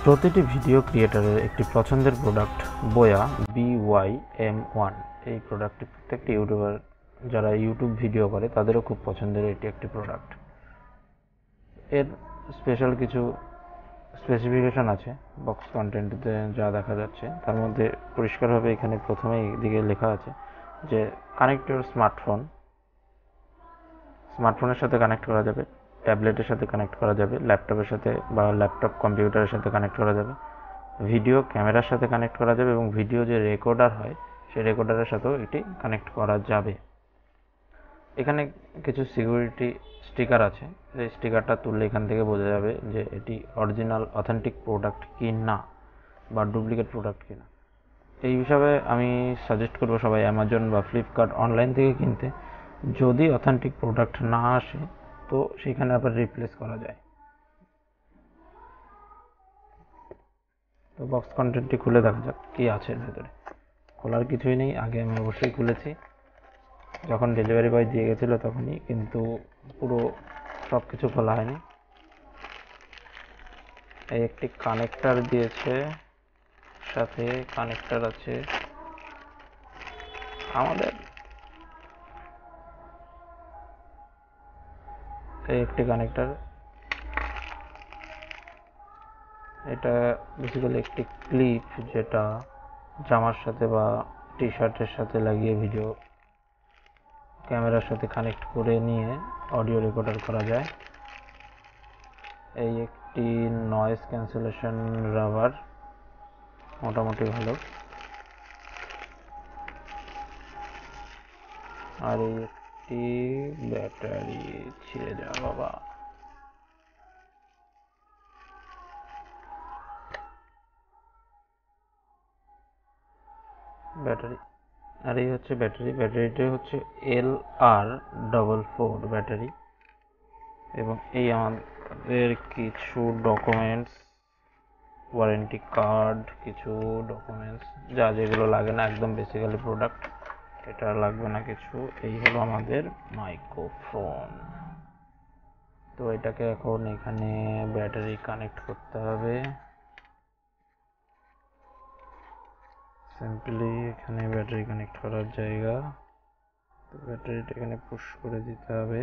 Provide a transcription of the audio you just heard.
প্রতিটি ভিডিও ক্রিয়েটরের একটি পছন্দের প্রোডাক্ট বোয়া BY-M1। এই প্রোডাক্টটি প্রত্যেকটি ইউটিউবার যারা ইউটিউব ভিডিও করে তাদেরও খুব পছন্দের এটি একটি প্রোডাক্ট। এর স্পেশাল কিছু স্পেসিফিকেশন আছে বক্স কন্টেন্টে যা দেখা যাচ্ছে, তার মধ্যে পরিষ্কারভাবে এখানে প্রথমেই দিকে লেখা আছে যে কানেক্ট ইউর স্মার্টফোনের সাথে কানেক্ট করা যাবে, ট্যাবলেটের সাথে কানেক্ট করা যাবে, ল্যাপটপের সাথে বা ল্যাপটপ কম্পিউটারের সাথে কানেক্ট করা যাবে, ভিডিও ক্যামেরার সাথে কানেক্ট করা যাবে এবং ভিডিও যে রেকর্ডার হয় সেই রেকর্ডারের সাথেও এটি কানেক্ট করা যাবে। এখানে কিছু সিকিউরিটি স্টিকার আছে, যে স্টিকারটা তুললে এখান থেকে বোঝা যাবে যে এটি অরিজিনাল অথেন্টিক প্রোডাক্ট কি না বা ডুপ্লিকেট প্রোডাক্ট কি না। এই হিসাবে আমি সাজেস্ট করবো সবাই অ্যামাজন বা ফ্লিপকার্ট অনলাইন থেকে কিনতে। যদি অথেন্টিক প্রোডাক্ট না আসে তো সেখানে আবার রিপ্লেস করা যায়। তো বক্স কন্টেন্টটি খুলে দেখা যাক কি আছে এর ভেতরে। খোলার কিছুই নেই, আগে আমি অবশ্যই খুলেছি যখন ডেলিভারি বয় দিয়ে গেছিলো তখনই, কিন্তু পুরো সব কিছু খোলা হয়নি। এই একটি কানেক্টর দিয়েছে, সাথে কানেক্টর আছে আমাদের, এই একটি কানেক্টর। এটা বেসিক্যালি একটি ক্লিপ যেটা জামার সাথে বা টি শার্টের সাথে লাগিয়ে ভিডিও ক্যামেরার সাথে কানেক্ট করে নিয়ে অডিও রেকর্ডার করা যায়। এই একটি নয়েজ ক্যান্সেলেশন রাবার, মোটামুটি ভালো। আর এই একটি ব্যাটারি, ছিঁড়ে যাওয়া বাবা, ব্যাটারি। আর এই হচ্ছে ব্যাটারিটা হচ্ছে LR44 ব্যাটারি। এবং এই আমাদের কিছু ডকুমেন্টস, ওয়ারেন্টি কার্ড, কিছু ডকুমেন্টস যা যেগুলো লাগে না, একদম বেসিক্যালি প্রোডাক্ট, এটা লাগবে না কিছু। এই হলো আমাদের মাইক্রোফোন। তো এটাকে এখন এখানে ব্যাটারি কানেক্ট করতে হবে। সিম্পলি এখানে ব্যাটারি কানেক্ট করার জায়গা, তো ব্যাটারিটা এখানে পুশ করে দিতে হবে।